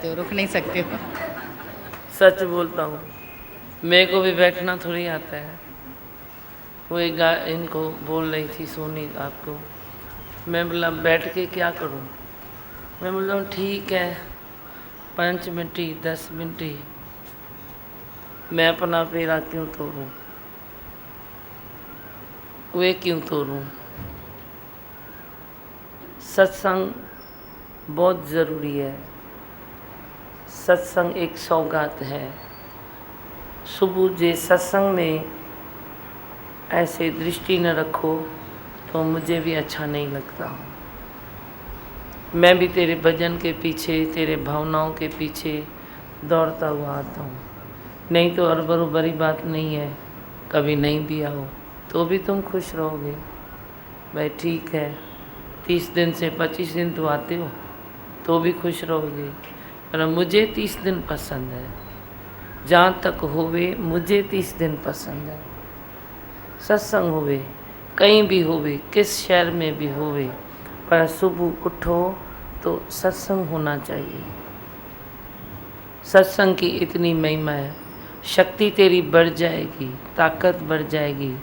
तो रुक नहीं सकते हो। सच बोलता हूँ, मेरे को भी बैठना थोड़ी आता है। वो एक इनको बोल रही थी सोनी आपको, मैं बोला बैठ के क्या करूँ। मैं बोल रहा हूँ ठीक है, 5 मिनट ही 10 मिनट ही, मैं अपना फेरा क्यों तोड़ूँ, वे क्यों तोड़ूँ। सत्संग बहुत ज़रूरी है। सत्संग एक सौगात है। सुबह जे सत्संग में ऐसे दृष्टि न रखो तो मुझे भी अच्छा नहीं लगता। मैं भी तेरे भजन के पीछे, तेरे भावनाओं के पीछे दौड़ता हुआ आता हूँ। नहीं तो अरबरो बड़ी बात नहीं है, कभी नहीं भी आओ तो भी तुम खुश रहोगे। भाई ठीक है, 30 दिन से 25 दिन तो आते हो तो भी खुश रहोगे, पर मुझे 30 दिन पसंद है। जहाँ तक होवे मुझे 30 दिन पसंद है। सत्संग होवे कहीं भी होवे, किस शहर में भी होवे, पर सुबह उठो तो सत्संग होना चाहिए। सत्संग की इतनी महिमा है, शक्ति तेरी बढ़ जाएगी, ताकत बढ़ जाएगी,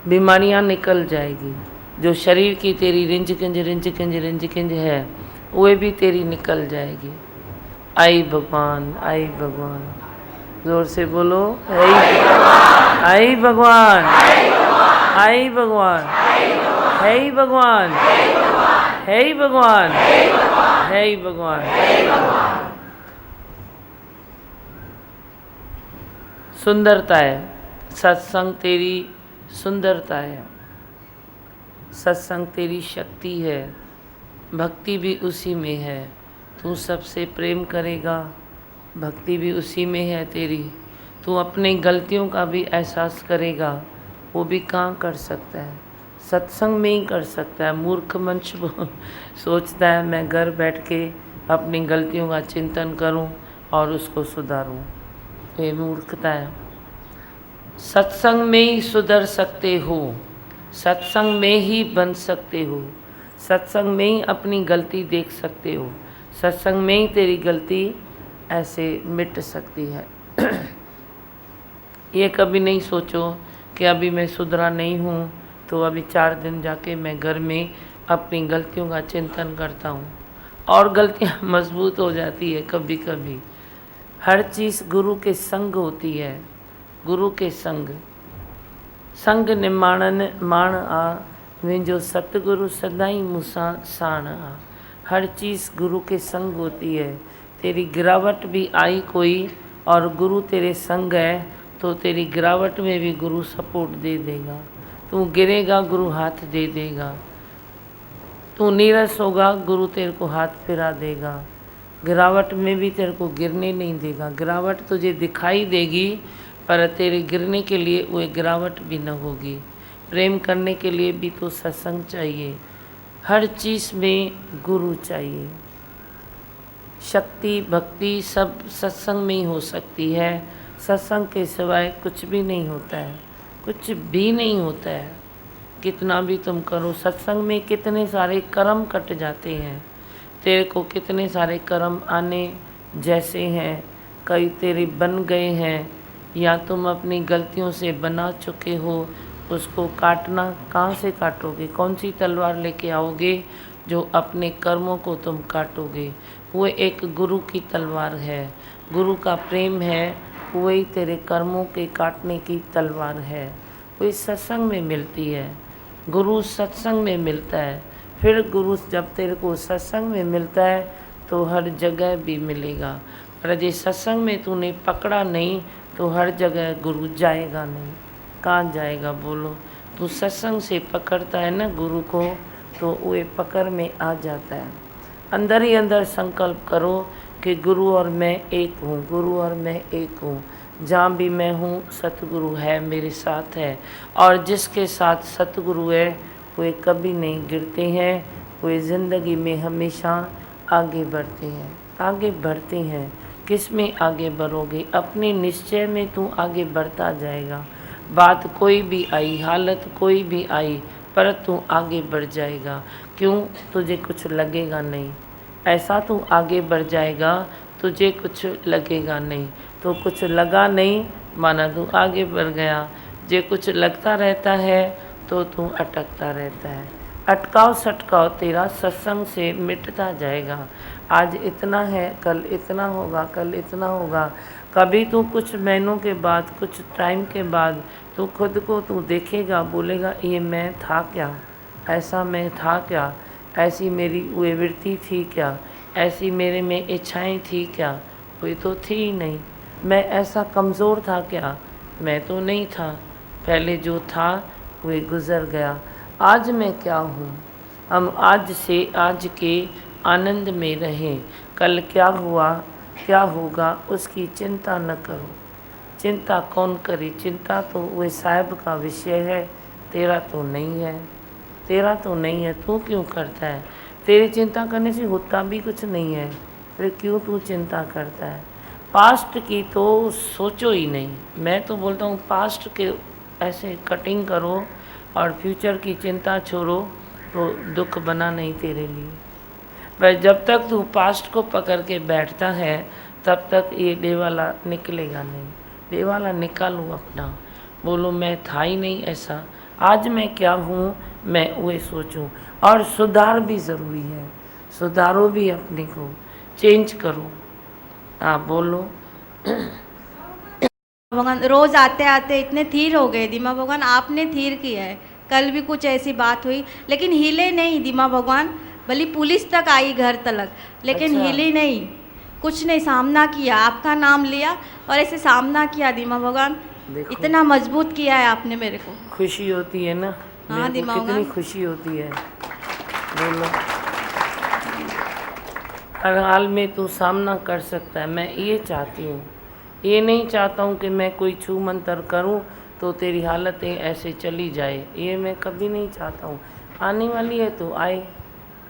बीमारियां निकल जाएगी। जो शरीर की तेरी रिंज किंज है वो भी तेरी निकल जाएगी। आई भगवान, आई भगवान, जोर से बोलो आई भगवान, आई भगवान, है भगवान, है भगवान, है भगवान। सुंदरता है सत्संग, तेरी सुंदरता है। सत्संग तेरी शक्ति है, भक्ति भी उसी में है। तू सबसे प्रेम करेगा, भक्ति भी उसी में है तेरी। तू अपनी गलतियों का भी एहसास करेगा, वो भी कहाँ कर सकता है, सत्संग में ही कर सकता है। मूर्ख मंच सोचता है मैं घर बैठ के अपनी गलतियों का चिंतन करूं और उसको सुधारूं, ये मूर्खता है। सत्संग में ही सुधर सकते हो, सत्संग में ही बन सकते हो, सत्संग में ही अपनी गलती देख सकते हो, सत्संग में ही तेरी गलती ऐसे मिट सकती है। ये कभी नहीं सोचो कि अभी मैं सुधरा नहीं हूँ तो अभी 4 दिन जाके मैं घर में अपनी गलतियों का चिंतन करता हूँ, और गलतियाँ मजबूत हो जाती है कभी कभी। हर चीज़ गुरु के संग होती है, गुरु के संग। संग निमाणन माण आ, मुंहिंजो सतगुरु सदाई मूंसां साण आ। हर चीज़ गुरु के संग होती है। तेरी गिरावट भी आई कोई और गुरु तेरे संग है तो तेरी गिरावट में भी गुरु सपोर्ट दे देगा। तू गिरेगा गुरु हाथ दे देगा, तू नीरस होगा गुरु तेरे को हाथ फिरा देगा। गिरावट में भी तेरे को गिरने नहीं देगा। गिरावट तुझे दिखाई देगी पर तेरे गिरने के लिए वो गिरावट भी न होगी। प्रेम करने के लिए भी तो सत्संग चाहिए। हर चीज़ में गुरु चाहिए। शक्ति भक्ति सब सत्संग में ही हो सकती है। सत्संग के सिवाय कुछ भी नहीं होता है, कुछ भी नहीं होता है। कितना भी तुम करो, सत्संग में कितने सारे कर्म कट जाते हैं। तेरे को कितने सारे कर्म आने जैसे हैं, कई तेरे बन गए हैं या तुम अपनी गलतियों से बना चुके हो। उसको काटना कहाँ से काटोगे, कौन सी तलवार लेके आओगे जो अपने कर्मों को तुम काटोगे। वो एक गुरु की तलवार है, गुरु का प्रेम है, वही तेरे कर्मों के काटने की तलवार है। वो इस सत्संग में मिलती है, गुरु सत्संग में मिलता है। फिर गुरु जब तेरे को सत्संग में मिलता है तो हर जगह भी मिलेगा। पर यदि सत्संग में तूने पकड़ा नहीं तो हर जगह गुरु जाएगा नहीं। कहाँ जाएगा बोलो। तू सत्संग से पकड़ता है ना गुरु को तो वो पकड़ में आ जाता है। अंदर ही अंदर संकल्प करो कि गुरु और मैं एक हूँ, गुरु और मैं एक हूँ। जहाँ भी मैं हूँ सतगुरु है, मेरे साथ है। और जिसके साथ सतगुरु है वे कभी नहीं गिरते हैं, वे ज़िंदगी में हमेशा आगे बढ़ते हैं, आगे बढ़ते हैं। किस में आगे बढ़ोगे, अपने निश्चय में तू आगे बढ़ता जाएगा। बात कोई भी आई, हालत कोई भी आई, पर तू आगे बढ़ जाएगा। क्यों, तुझे कुछ लगेगा नहीं। ऐसा तू आगे बढ़ जाएगा, तुझे कुछ लगेगा नहीं। तो कुछ लगा नहीं माना तू आगे बढ़ गया। जे कुछ लगता रहता है तो तू अटकता रहता है। अटकाव सटकाव तेरा सत्संग से मिटता जाएगा। आज इतना है, कल इतना होगा, कल इतना होगा। कभी तू कुछ महीनों के बाद, कुछ टाइम के बाद तू खुद को तू देखेगा, बोलेगा ये मैं था क्या, ऐसा मैं था क्या, ऐसी मेरी वृत्ति थी क्या, ऐसी मेरे में इच्छाएं थी क्या, कोई तो थी ही नहीं। मैं ऐसा कमज़ोर था क्या, मैं तो नहीं था। पहले जो था वह गुज़र गया। आज मैं क्या हूँ। हम आज से आज के आनंद में रहें। कल क्या हुआ क्या होगा उसकी चिंता न करो। चिंता कौन करे, चिंता तो वह साहब का विषय है, तेरा तो नहीं है। तेरा तो नहीं है, तू क्यों करता है। तेरी चिंता करने से होता भी कुछ नहीं है, फिर क्यों तू चिंता करता है। पास्ट की तो सोचो ही नहीं। मैं तो बोलता हूँ पास्ट के ऐसे कटिंग करो और फ्यूचर की चिंता छोड़ो, तो दुख बना नहीं तेरे लिए। पर जब तक तू पास्ट को पकड़ के बैठता है तब तक ये देवाला निकलेगा नहीं। देवाला निकालो अपना, बोलो मैं था ही नहीं ऐसा, आज मैं क्या हूँ मैं वही सोचूं। और सुधार भी ज़रूरी है, सुधारो भी अपने को, चेंज करो। आप बोलो। भगवान रोज आते आते इतने थीर हो गए दीमा भगवान, आपने थीर किया है। कल भी कुछ ऐसी बात हुई लेकिन हिले नहीं दीमा भगवान। भली पुलिस तक आई घर तलक लेकिन अच्छा, हिली नहीं, कुछ नहीं, सामना किया, आपका नाम लिया और ऐसे सामना किया दीमा भगवान। देखो इतना मजबूत किया है आपने मेरे को। खुशी होती है ना, हाँ मेरे को दीमा कितनी भगवान। खुशी होती है। बोलो। हर हाल में तू सामना कर सकता है, मैं ये चाहती हूँ। ये नहीं चाहता हूँ कि मैं कोई छू मंतर करूँ तो तेरी हालतें ऐसे चली जाए, ये मैं कभी नहीं चाहता हूँ। आने वाली है तो आए,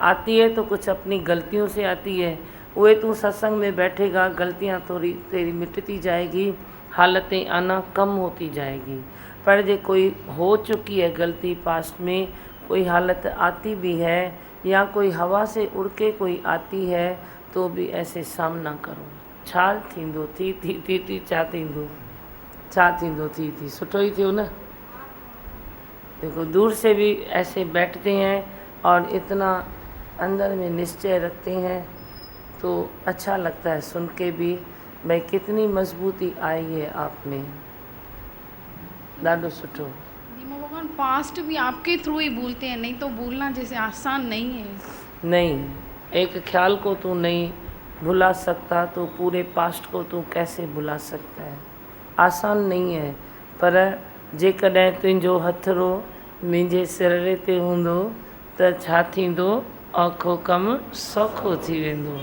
आती है तो कुछ अपनी गलतियों से आती है। वो तू सत्संग में बैठेगा, गलतियाँ थोड़ी तेरी मिटती जाएगी, हालतें आना कम होती जाएगी। पर जे कोई हो चुकी है गलती पास्ट में, कोई हालत आती भी है या कोई हवा से उड़ के कोई आती है तो भी ऐसे सामना करो। छा थींदो, थी छा थींदो, छा थींदो, थी सुठो ही थियो न। देखो दूर से भी ऐसे बैठते हैं और इतना अंदर में निश्चय रखते हैं तो अच्छा लगता है सुन के भी, भाई कितनी मजबूती आई है आप में। ॾाढो सुठो। दीमा भगवान पास्ट भी आपके थ्रू ही भूलते हैं, नहीं तो भूलना जैसे आसान नहीं है। नहीं, एक ख्याल को तू नहीं भुला सकता तो पूरे पास्ट को तू कैसे भुला सकता है। आसान नहीं है। पर जेकॾहिं तुंहिंजो हथड़ो मुंहिंजे सिरड़े ते हूंदो त छा थींदो, औखो कमु सौखो थी वेंदो।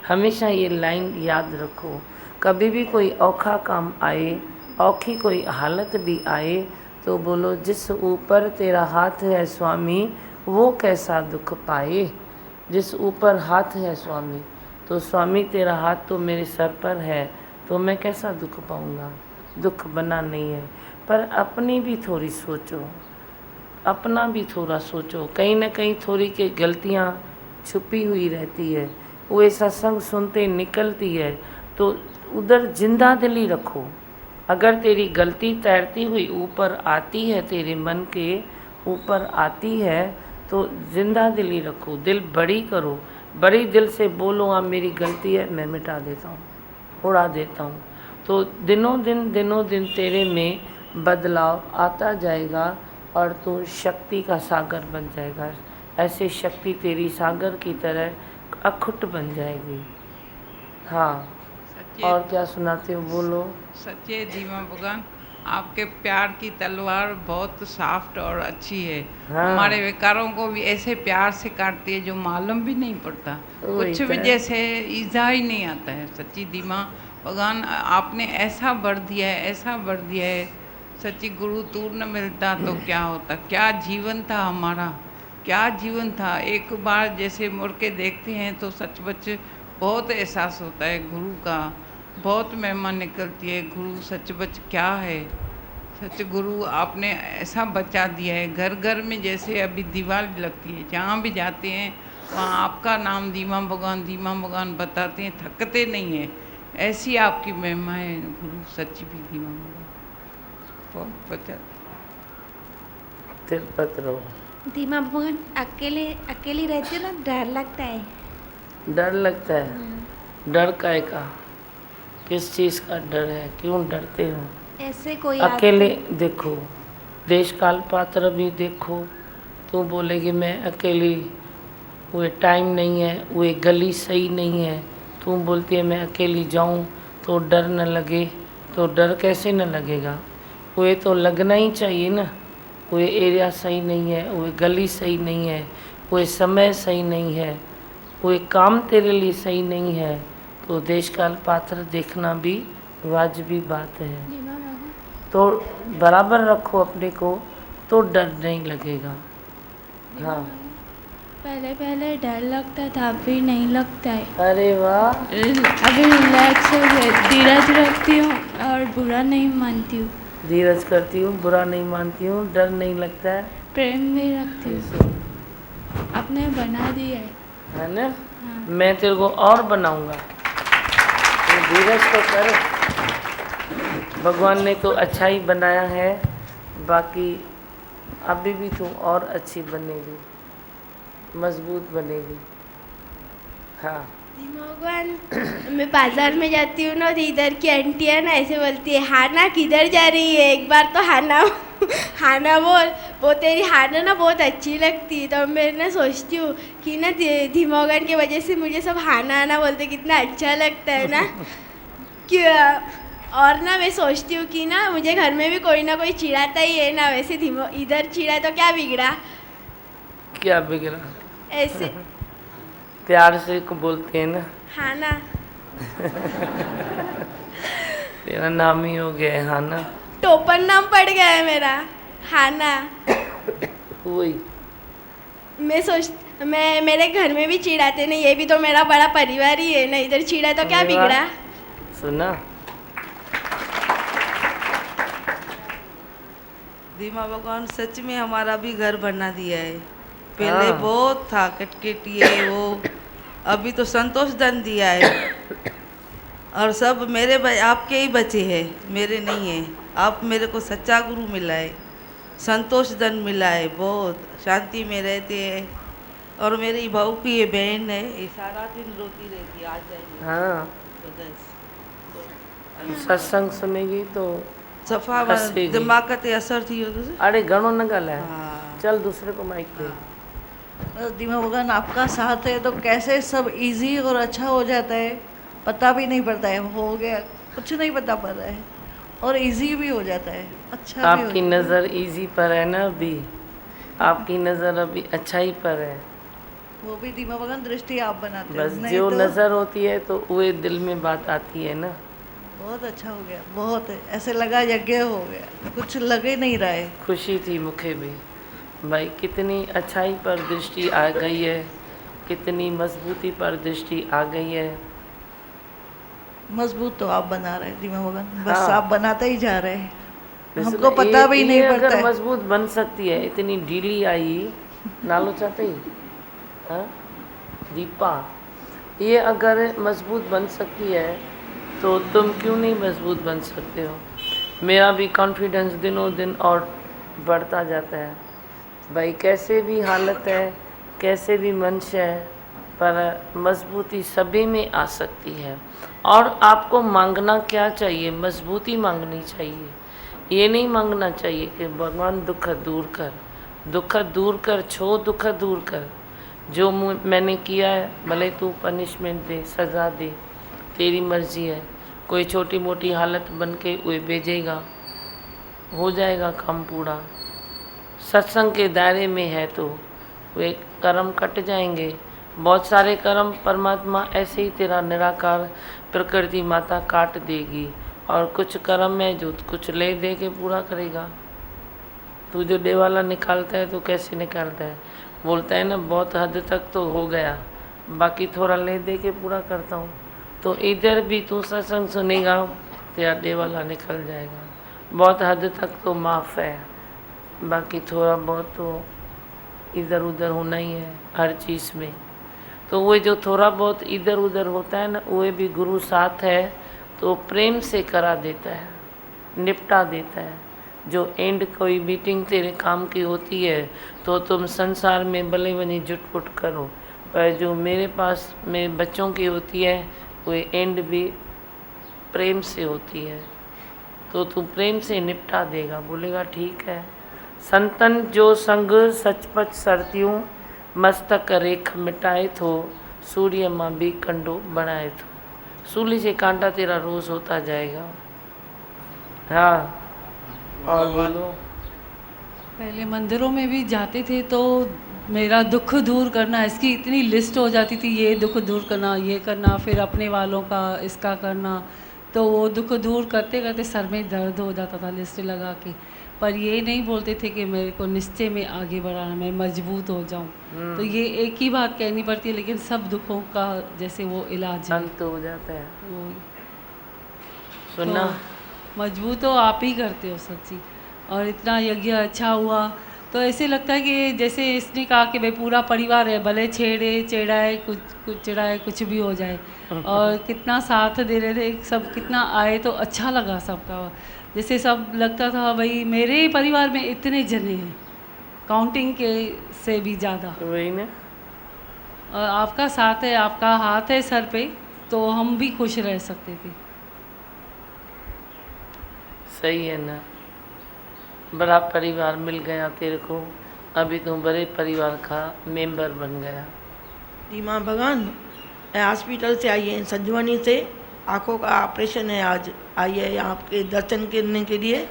हमेशा ये लाइन याद रखो। कभी भी कोई औखा काम आए, औखी कोई हालत भी आए तो बोलो जिस ऊपर तेरा हाथ है स्वामी वो कैसा दुख पाए। जिस ऊपर हाथ है स्वामी, तो स्वामी तेरा हाथ तो मेरे सर पर है तो मैं कैसा दुख पाऊंगा। दुख बना नहीं है। पर अपनी भी थोड़ी सोचो, अपना भी थोड़ा सोचो। कहीं ना कहीं थोड़ी के गलतियाँ छुपी हुई रहती है, वो सत्संग सुनते निकलती है तो उधर जिंदा दिली रखो। अगर तेरी गलती तैरती हुई ऊपर आती है, तेरे मन के ऊपर आती है तो जिंदा दिली रखो, दिल बड़ी करो, बड़ी दिल से बोलो हाँ मेरी गलती है, मैं मिटा देता हूँ, उड़ा देता हूँ। तो दिनों दिन तेरे में बदलाव आता जाएगा और तू शक्ति का सागर बन जाएगा। ऐसे शक्ति तेरी सागर की तरह अखुट बन जाएगी। हाँ, और क्या सुनाते हो, बोलो। सच्चे दीमा भगवान, आपके प्यार की तलवार बहुत सॉफ्ट और अच्छी है। हाँ, हमारे विकारों को भी ऐसे प्यार से काटती है जो मालूम भी नहीं पड़ता, वही कुछ तो भी है। जैसे ईजा ही नहीं आता है। सच्ची दीमा भगवान, आपने ऐसा भर दिया है, ऐसा भर दिया है। सच्ची गुरु तू न मिलता तो क्या होता, क्या जीवन था हमारा, क्या जीवन था। एक बार जैसे मुड़ के देखते हैं तो सचमुच बहुत एहसास होता है गुरु का, बहुत महिमा निकलती है। गुरु सचमुच क्या है। सच गुरु आपने ऐसा बचा दिया है। घर घर में जैसे अभी दिवाली लगती है, जहाँ भी जाते हैं वहाँ आपका नाम धीमा भगवान बताते हैं, थकते नहीं हैं। ऐसी आपकी महिमा है गुरु, सच्ची भी धीमा भगवान बहुत बचा। तिरपत रहो। धीमा भगवान अकेले अकेली रहती हो ना, डर लगता है। डर लगता है? डर काहे का? किस चीज़ का डर है? क्यों डरते हो? ऐसे कोई अकेले देखो, देश काल पात्र भी देखो, तू बोलेगी मैं अकेली, वो टाइम नहीं है, वो गली सही नहीं है, तू बोलती है मैं अकेली जाऊं तो डर न लगे, तो डर कैसे न लगेगा? वो तो लगना ही चाहिए ना। वो एरिया सही नहीं है, वो गली सही नहीं है, वो समय सही नहीं है, वो काम तेरे लिए सही नहीं है, तो देश काल पात्र देखना भी वाजिबी बात है। तो बराबर रखो अपने को, तो डर नहीं लगेगा। हाँ, पहले पहले डर लगता था, अभी नहीं लगता है। अरे वाह, अभी रिलैक्स हो गया, धीरज रखती हूँ और बुरा नहीं मानती हूँ। धीरज करती हूँ, बुरा नहीं मानती हूँ, डर नहीं लगता है, प्रेम भी रखती हूँ। आपने बना दिया है ना? हाँ। मैं तेरे को और बनाऊंगा, तो धीरज तो कर। भगवान ने तो अच्छा ही बनाया है, बाकी अभी भी तू और अच्छी बनेगी, मजबूत बनेगी। हाँ, भगवान, मैं बाजार में जाती हूँ ना, तो इधर की आंटी है ना ऐसे बोलती है, हाना किधर जा रही है, एक बार तो हाना हाना बोल, वो तेरी हाना ना बहुत अच्छी लगती है। तो मैं ना सोचती हूँ कि ना धीमोगन की वजह से मुझे सब हाना आना बोलते, कितना अच्छा लगता है ना। क्या, और ना मैं सोचती हूँ कि ना मुझे घर में भी कोई ना कोई चिढ़ाता ही है ना, वैसे इधर चिढ़ा तो क्या बिगड़ा, क्या बिगड़ा? ऐसे प्यार से को बोलते हैं ना। हाँ ना, तेरा नाम ही हो गया है हाना। टोपन नाम पड़ गया है मेरा, हाना। वही मैं मेरे घर में भी चिढ़ाते नहीं, ये भी तो मेरा बड़ा परिवार ही है ना, इधर चिढ़ा तो क्या अरे वाह। बिगड़ा। सुना? धीमा भगवान सच में हमारा भी घर बना दिया है। पहले हाँ। बहुत था कटकेटी है वो, अभी तो संतोष धन दिया है। और सब मेरे आपके ही बचे हैं, मेरे नहीं है। आप मेरे को सच्चा गुरु मिला है, संतोष धन मिला है, बहुत शांति में रहते हैं। और मेरी बहू की ये बहन है, ये सारा दिन रोती रहती है, आ जाएगी। हाँ, तो बस सत्संग सुनेगी तो सफ़ा हंसेगी। दिमाग ते असर थी हो तो। अरे घणो न ॻाल्हाए, हाँ। चल दूसरे को माइक दे। धीमा भगवान आपका साथ है तो कैसे सब इजी और अच्छा हो जाता है, पता भी नहीं पड़ता है, हो गया कुछ नहीं पता पड़ रहा है, और इजी भी हो जाता है, अच्छा भी हो आपकी जाता है। नज़र इजी पर है ना अभी, आपकी नज़र अभी अच्छाई पर है। वो भी धीमा भगवान दृष्टि आप बनाते हो, बस नहीं जो तो नज़र होती है तो वो दिल में बात आती है ना। बहुत अच्छा हो गया, बहुत ऐसे लगा यज्ञ हो गया, कुछ लगे नहीं रहा है। खुशी थी मुझे भी भाई, कितनी अच्छाई पर दृष्टि आ गई है, कितनी मजबूती पर दृष्टि आ गई है। मजबूत तो आप बना रहे हैं धीमा भगवान, बस हाँ। आप बनाते ही जा रहे हैं, वैसे हमको तो पता भी नहीं ये पड़ता अगर है। मजबूत बन सकती है, इतनी ढीली आई नालो चाहते ही, हाँ दीपा, ये अगर मजबूत बन सकती है तो तुम क्यों नहीं मजबूत बन सकते हो? मेरा भी कॉन्फिडेंस दिनों दिन और बढ़ता जाता है भाई। कैसे भी हालत है, कैसे भी मंश है, पर मजबूती सभी में आ सकती है। और आपको मांगना क्या चाहिए? मजबूती मांगनी चाहिए। ये नहीं मांगना चाहिए कि भगवान दुख दूर कर, दुख दूर कर, छो दुख दूर कर। जो मैंने किया है, भले तू पनिशमेंट दे, सज़ा दे, तेरी मर्जी है। कोई छोटी मोटी हालत बन के वो भेजेगा, हो जाएगा काम पूरा। सत्संग के दायरे में है तो वे कर्म कट जाएंगे। बहुत सारे कर्म परमात्मा ऐसे ही तेरा निराकार प्रकृति माता काट देगी, और कुछ कर्म है जो कुछ ले दे के पूरा करेगा। तू जो डे वाला निकालता है तो कैसे निकालता है? बोलता है ना बहुत हद तक तो हो गया, बाकी थोड़ा ले दे के पूरा करता हूँ। तो इधर भी तू सत्संग सुनेगा, तेरा डे वाला निकल जाएगा। बहुत हद तक तो माफ़ है, बाकी थोड़ा बहुत तो इधर उधर होना ही है हर चीज़ में। तो वो जो थोड़ा बहुत इधर उधर होता है ना, वो भी गुरु साथ है तो प्रेम से करा देता है, निपटा देता है। जो एंड कोई मीटिंग तेरे काम की होती है तो तुम संसार में भले बनी जुटपुट करो, पर जो मेरे पास में बच्चों की होती है वो एंड भी प्रेम से होती है, तो तू प्रेम से निपटा देगा। बोलेगा ठीक है। संतन जो संग सचपच सरत्यूं, मस्तक रेख मिटाए थो, सूर्य माँ भी कंडो बनाए थो। सूली से कांटा तेरा रोज होता जाएगा। हाँ, और बोलो। पहले मंदिरों में भी जाते थे तो मेरा दुख दूर करना, इसकी इतनी लिस्ट हो जाती थी, ये दुख दूर करना, ये करना, फिर अपने वालों का इसका करना, तो वो दुख दूर करते करते सर में दर्द हो जाता था लिस्ट लगा के। पर ये नहीं बोलते थे कि मेरे को निश्चय में आगे बढ़ाना, मैं मजबूत हो जाऊं। तो ये एक ही बात कहनी पड़ती है, लेकिन सब दुखों का जैसे वो इलाज है, अंत हो जाता है। वो सुनना, तो मजबूत तो आप ही करते हो सच्ची। और इतना यज्ञ अच्छा हुआ तो ऐसे लगता है कि जैसे इसने कहा कि भाई पूरा परिवार है, भले छेड़े चिढ़ाए कुछ चिढ़ाए कुछ भी हो जाए, और कितना साथ दे रहे थे सब, कितना आए तो अच्छा लगा सबका। जैसे सब लगता था भाई मेरे ही परिवार में इतने जने हैं, काउंटिंग के से भी ज़्यादा। वही ना, और आपका साथ है, आपका हाथ है सर पे, तो हम भी खुश रह सकते थे। सही है ना, बड़ा परिवार मिल गया तेरे को, अभी तुम बड़े परिवार का मेंबर बन गया। दीमा भगवान हॉस्पिटल से आई है, संजीवनी से, आँखों का ऑपरेशन है, आज आई है यहाँ के दर्शन करने के लिए।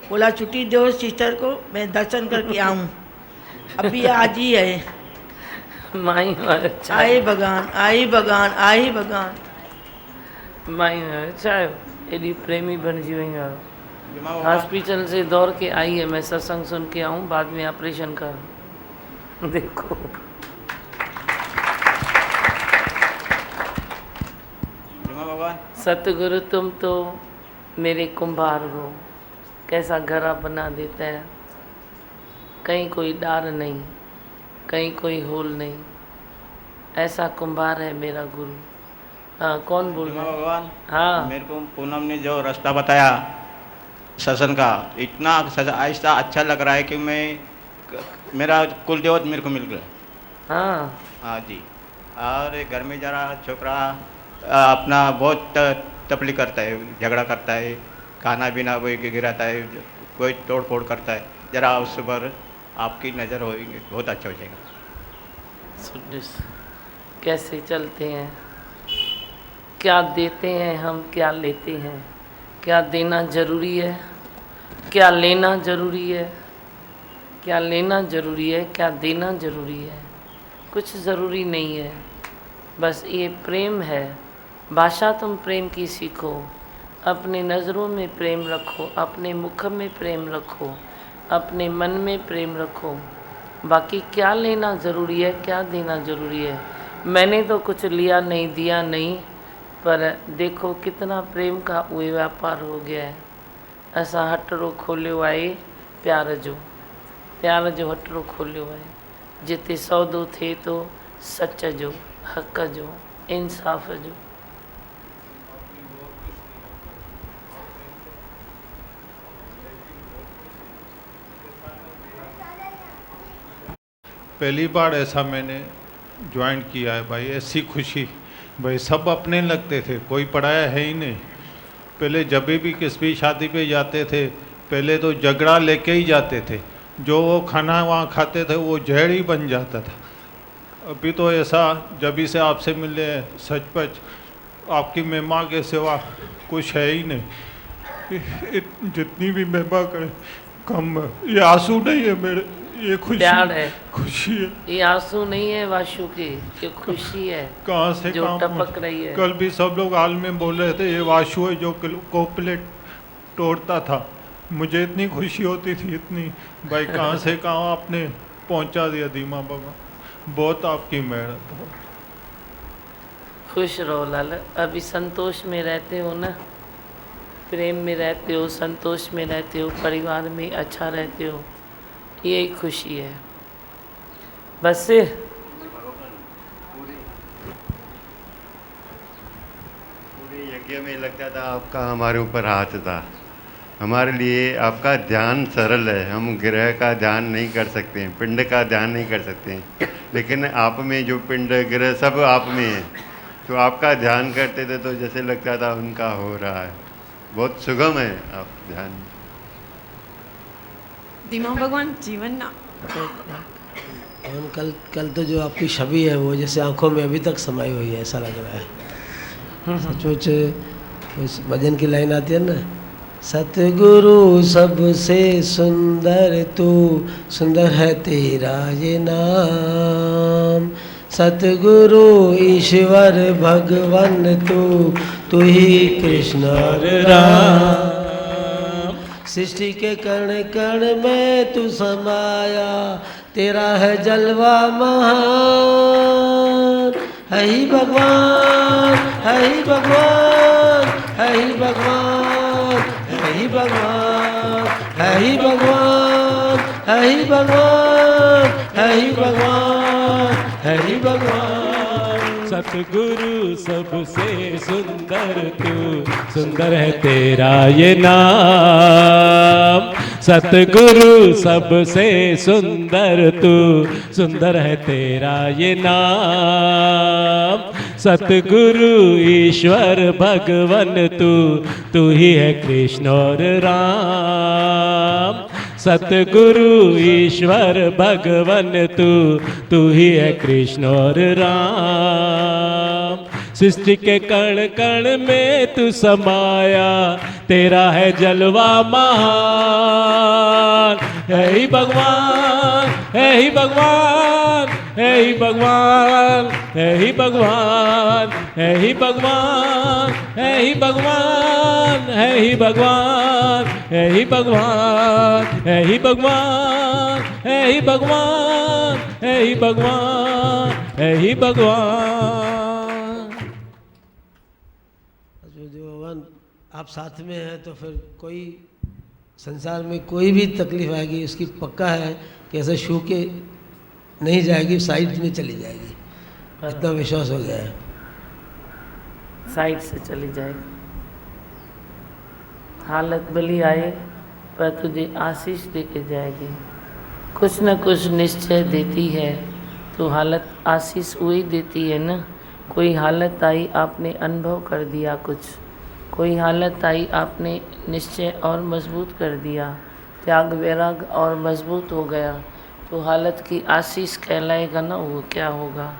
बोला छुट्टी दो सिस्टर को, मैं दर्शन करके आऊँ। अभी आज ही है। माई अच्छा, आई भगवान, आई भगवान, आई भगवान। माई अच्छा, एडी प्रेमी बन जी वही। हॉस्पिटल से दौड़ के आई है, मैं सत्संग सुन के आऊँ, बाद में ऑपरेशन कर। देखो सतगुरु तुम तो मेरे कुंभार हो, कैसा घड़ा बना देता है, कहीं कोई डार नहीं, कहीं कोई होल नहीं, ऐसा कुंभार है मेरा गुरु। हाँ, कौन बोल रहा है? भगवान, हाँ, मेरे को पूनम ने जो रास्ता बताया सत्संग का, इतना ऐसा अच्छा लग रहा है कि मेरा कुल देवत मेरे को मिल गया। हाँ, हाँ जी। और घर में जरा छोकरा अपना बहुत तपली करता है, झगड़ा करता है, खाना पीना कोई गिराता है, कोई तोड़ फोड़ करता है, जरा उस पर आपकी नज़र होगी, बहुत अच्छा हो जाएगा। सुनिस कैसे चलते हैं, क्या देते हैं हम, क्या लेते हैं, क्या देना जरूरी है, क्या लेना जरूरी है, क्या लेना जरूरी है, क्या देना जरूरी है, कुछ ज़रूरी नहीं है। बस ये प्रेम है। भाषा तुम प्रेम की सीखो, अपने नज़रों में प्रेम रखो, अपने मुख में प्रेम रखो, अपने मन में प्रेम रखो। बाकी क्या लेना ज़रूरी है, क्या देना ज़रूरी है। मैंने तो कुछ लिया नहीं, दिया नहीं, पर देखो कितना प्रेम का वो व्यापार हो गया है। ऐसा हटड़ो खोलियो आहे प्यार जो हटड़ो खोलियो आहे, जिते सौदो थे तो सच जो, हक़ जो, इंसाफ़ जो। पहली बार ऐसा मैंने ज्वाइन किया है भाई, ऐसी खुशी। भाई सब अपने लगते थे, कोई पढ़ाया है ही नहीं। पहले जब भी किसी भी शादी पे जाते थे, पहले तो झगड़ा लेके ही जाते थे, जो वो खाना वहाँ खाते थे वो जहर ही बन जाता था। अभी तो ऐसा जब भी से आपसे मिले सचपच आपकी महिमा के सिवा कुछ है ही नहीं। जितनी भी महिमा करें कम है। ये आंसू नहीं है मेरे, ये खुशी है, खुशी है। ये आंसू नहीं है वाशु की, ये खुशी है। कहाँ से जो टपक रही है। कल भी सब लोग हाल में बोल रहे थे ये वाशु है जो कोपलेट तोड़ता था। मुझे इतनी खुशी होती थी, इतनी भाई कहाँ से कहाँ आपने पहुँचा दिया दीमा बाबा, बहुत आपकी मेहनत है। खुश रहो लाल, अभी संतोष में रहते हो ना, प्रेम में रहते हो, संतोष में रहते हो, परिवार में अच्छा रहते हो, यही खुशी है बस। यज्ञ में लगता था आपका हमारे ऊपर हाथ था। हमारे लिए आपका ध्यान सरल है, हम ग्रह का ध्यान नहीं कर सकते हैं, पिंड का ध्यान नहीं कर सकते हैं, लेकिन आप में जो पिंड ग्रह सब आप में है, तो आपका ध्यान करते थे तो जैसे लगता था उनका हो रहा है। बहुत सुगम है आप ध्यान। दिमाग भगवान जीवन ना हम कल तो जो आपकी छवि है वो जैसे आंखों में अभी तक समाई हुई है, ऐसा लग रहा है। सचमुच उस भजन की लाइन आती है ना, सतगुरु सबसे सुंदर तू, सुंदर है तेरा ये नाम। सतगुरु ईश्वर भगवान तू ही कृष्ण और राम। सृष्टि के कण कण में तू समाया, तेरा है जलवा महान। है ही भगवान, है ही भगवान, है ही भगवान, है ही भगवान, है ही भगवान, है ही भगवान, है ही भगवान, है ही भगवान। सतगुरु सबसे सुंदर तू, सुंदर है तेरा ये नाम। सतगुरु सबसे सुंदर तू, सुंदर है तेरा ये नाम। सतगुरु ईश्वर भगवन तू ही है कृष्ण और राम। सतगुरु ईश्वर भगवन तू ही है कृष्ण और राम। सृष्टि के कण कण में तू समाया, तेरा है जलवा महान। है ही भगवान, है ही भगवान, है ही भगवान, है ही भगवान, है ही भगवान, है ही भगवान, है ही भगवान, है ही भगवान, है ही भगवान, है ही भगवान, है ही भगवान, है ही भगवान। भगवान आप साथ में हैं तो फिर कोई संसार में कोई भी तकलीफ आएगी उसकी पक्का है कि ऐसे छू के नहीं जाएगी, साइड में चली जाएगी। इतना विश्वास हो गया है, साइड से चली जाएगी। हालत भली आए पर तुझे आशीष दे के जाएगी। कुछ न कुछ निश्चय देती है तो हालत आशीष वही देती है ना। कोई हालत आई आपने अनुभव कर दिया कुछ, कोई हालत आई आपने निश्चय और मजबूत कर दिया, त्याग वैराग और मजबूत हो गया तो हालत की आशीष कहलाएगा ना। वो क्या होगा,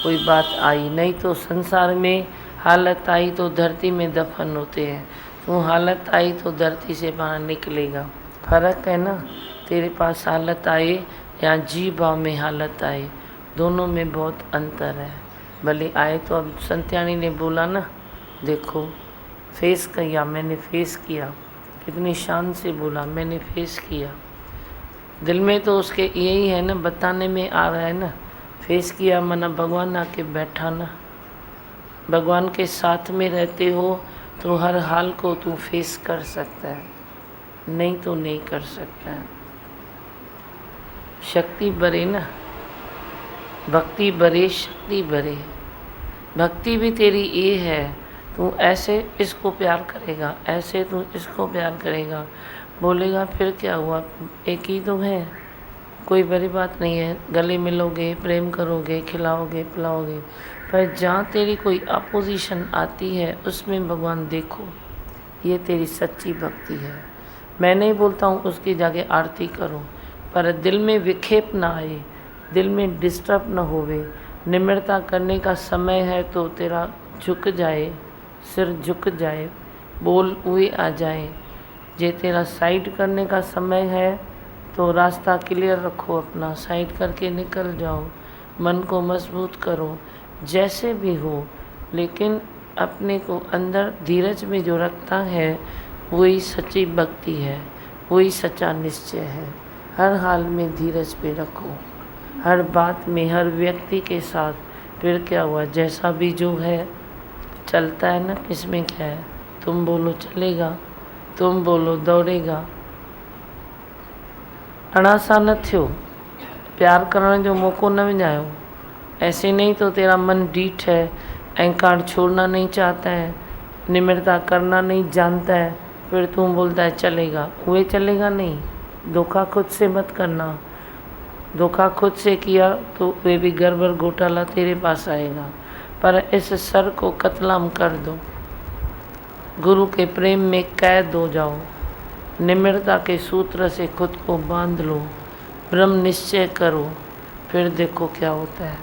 कोई बात आई नहीं तो संसार में हालत आई तो धरती में दफन होते हैं, तो हालत आई तो धरती से बाहर निकलेगा। फर्क है ना, तेरे पास हालत आए या जी भाव में हालत आए, दोनों में बहुत अंतर है। भले आए तो अब संत्यानी ने बोला ना, देखो फेस किया, मैंने फेस किया, कितनी शान से बोला मैंने फेस किया। दिल में तो उसके यही है ना, बताने में आ रहा है ना। फेस किया मना भगवान आके बैठा ना। भगवान के साथ में रहते हो तो हर हाल को तू फेस कर सकता है, नहीं तो नहीं कर सकता है। शक्ति बढ़े ना, भक्ति बढ़े, शक्ति बढ़े। भक्ति भी तेरी ये है, तू ऐसे इसको प्यार करेगा, ऐसे तू इसको प्यार करेगा, बोलेगा फिर क्या हुआ, एक ही तो है, कोई बड़ी बात नहीं है। गले मिलोगे, प्रेम करोगे, खिलाओगे पिलाओगे, पर जहाँ तेरी कोई अपोजिशन आती है उसमें भगवान देखो, ये तेरी सच्ची भक्ति है। मैं नहीं बोलता हूँ उसकी जाके आरती करो, पर दिल में विक्षेप ना आए, दिल में डिस्टर्ब ना होवे। निम्रता करने का समय है तो तेरा झुक जाए, सिर झुक जाए, बोल हुए आ जाए। जे तेरा साइड करने का समय है तो रास्ता क्लियर रखो, अपना साइड करके निकल जाओ, मन को मजबूत करो, जैसे भी हो। लेकिन अपने को अंदर धीरज में जो रखता है वही सच्ची भक्ति है, वही सच्चा निश्चय है। हर हाल में धीरज पे रखो, हर बात में, हर व्यक्ति के साथ। फिर क्या हुआ, जैसा भी जो है चलता है ना, इसमें क्या है, तुम बोलो चलेगा, तुम बोलो दौड़ेगा। अणासा न थियो, प्यार करने जो मौको न विञायो। ऐसे नहीं तो तेरा मन डीठ है, अहंकार छोड़ना नहीं चाहता है, निम्रता करना नहीं जानता है, फिर तुम बोलता है चलेगा, वो चलेगा नहीं। धोखा खुद से मत करना। धोखा खुद से किया तो वे भी गड़बड़ घोटाला तेरे पास आएगा। पर इस सर को कतलाम कर दो, गुरु के प्रेम में कैद हो जाओ, निम्रता के सूत्र से खुद को बांध लो, ब्रह्म निश्चय करो, फिर देखो क्या होता है।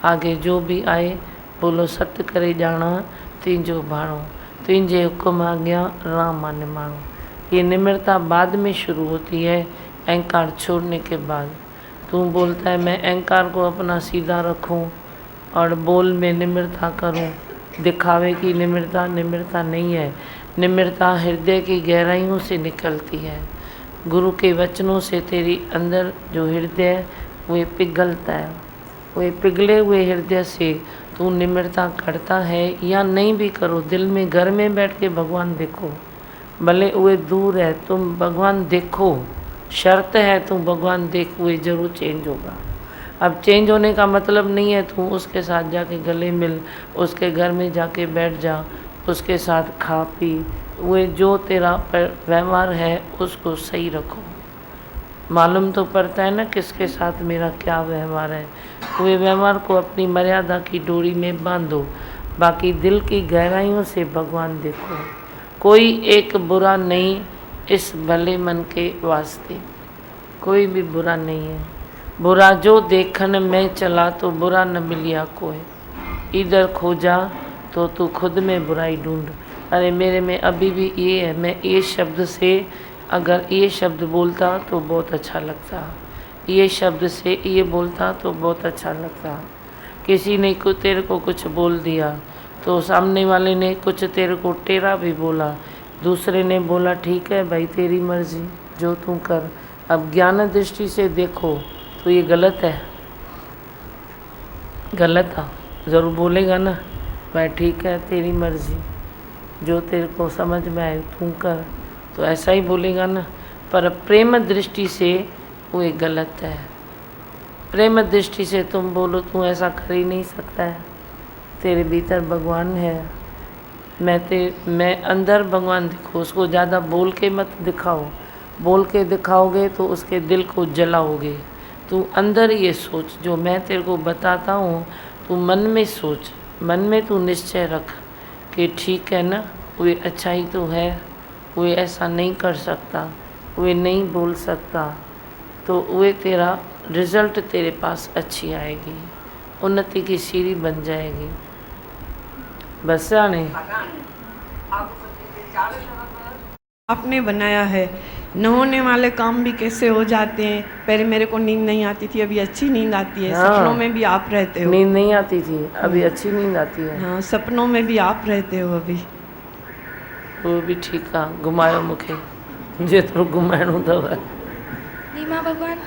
आगे जो भी आए बोलो सत्य करे जाना तींजो भाणो, तुझे हुक्म आ गया राम मान मानो। ये निम्रता बाद में शुरू होती है, अहंकार छोड़ने के बाद। तू बोलता है मैं अहंकार को अपना सीधा रखूं और बोल में निम्रता करूं, दिखावे की निम्रता निम्रता नहीं है। निम्रता हृदय की गहराइयों से निकलती है। गुरु के वचनों से तेरी अंदर जो हृदय वो पिघलता है, वो पिघले हुए हृदय से तू निम्रता करता है या नहीं भी करो, दिल में घर में बैठ के भगवान देखो, भले वो दूर है तुम भगवान देखो, शर्त है तुम भगवान देख, वो जरूर चेंज होगा। अब चेंज होने का मतलब नहीं है तू उसके साथ जाके गले मिल, उसके घर में जाके बैठ जा, उसके साथ खा पी, वो जो तेरा व्यवहार है उसको सही रखो। मालूम तो पड़ता है ना किसके साथ मेरा क्या व्यवहार है, वे व्यवहार को अपनी मर्यादा की डोरी में बांधो, बाकी दिल की गहराइयों से भगवान देखो। कोई एक बुरा नहीं इस भले मन के वास्ते, कोई भी बुरा नहीं है। बुरा जो देखन में चला तो बुरा न मिलिया कोई, इधर खोजा तो तू खुद में बुराई ढूंढ। अरे मेरे में अभी भी ये है, मैं ये शब्द से अगर ये शब्द बोलता तो बहुत अच्छा लगता, ये शब्द से ये बोलता तो बहुत अच्छा लगता। किसी ने को तेरे को कुछ बोल दिया तो सामने वाले ने कुछ तेरे को टेढ़ा भी बोला, दूसरे ने बोला ठीक है भाई तेरी मर्जी जो तू कर। अब ज्ञान दृष्टि से देखो तो ये गलत है, गलत है, ज़रूर बोलेगा ना भाई ठीक है तेरी मर्जी जो तेरे को समझ में आए तू कर, तो ऐसा ही बोलेगा ना। पर प्रेम दृष्टि से वो एक गलत है। प्रेम दृष्टि से तुम बोलो तू ऐसा कर ही नहीं सकता है, तेरे भीतर भगवान है, मैं अंदर भगवान दिखो, उसको ज़्यादा बोल के मत दिखाओ, बोल के दिखाओगे तो उसके दिल को जलाओगे। तू अंदर ये सोच जो मैं तेरे को बताता हूँ, तू मन में सोच, मन में तू निश्चय रख कि ठीक है ना, वो अच्छा ही तो है, वो ऐसा नहीं कर सकता, वो नहीं बोल सकता, तो वो तेरा रिज़ल्ट तेरे पास अच्छी आएगी, उन्नति की सीढ़ी बन जाएगी। बस नहीं आपने बनाया है, न होने वाले काम भी कैसे हो जाते हैं। पहले मेरे को नींद नहीं आती थी, अभी अच्छी नींद आती है। हाँ, सपनों में भी आप रहते हो। नींद नहीं आती थी, अभी अच्छी नींद आती है। हाँ, सपनों में भी आप रहते हो अभी। वो भी ठीक है, घुमायो मुखे जे तो घुमाणो दवा दीमा भगवान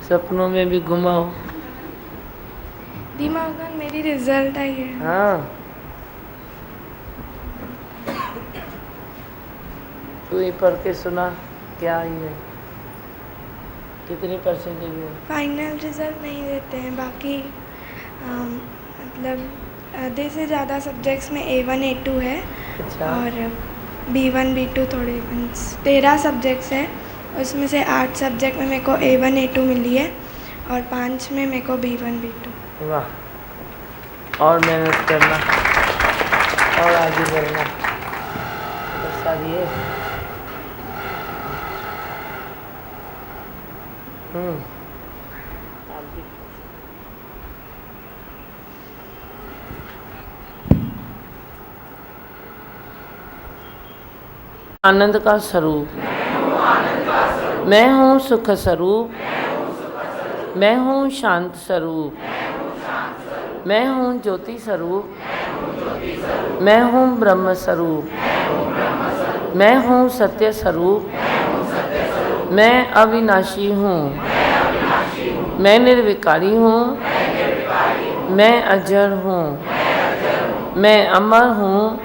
सपनों में भी घुमाओ। दीमा भगवान मेरी रिजल्ट आई है। हाँ तू ही पढ़ के सुना क्या आई है, कितने परसेंटेज है? फाइनल रिजल्ट नहीं देते हैं, बाकी मतलब आधे से ज़्यादा सब्जेक्ट्स में A1 A2 है। अच्छा। और B1 B2 थोड़े 13 सब्जेक्ट्स हैं, उसमें से 8 सब्जेक्ट में मेरे को A1 A2 मिली है और 5 में मेरे को B1 B2। वाह, और मेहनत करना और आगे बढ़ना, बस ये आनंद का स्वरूप, मैं हूँ सुख स्वरूप, मैं हूँ शांत स्वरूप, मैं हूँ ज्योति स्वरूप, मैं हूँ ब्रह्म स्वरूप, मैं हूँ सत्य स्वरूप, मैं अविनाशी हूँ, मैं निर्विकारी हूँ, मैं अजर हूँ, मैं अमर हूँ,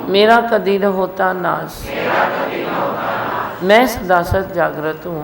मेरा कदी न होता नाश, मैं सदा सत जागृत हूँ।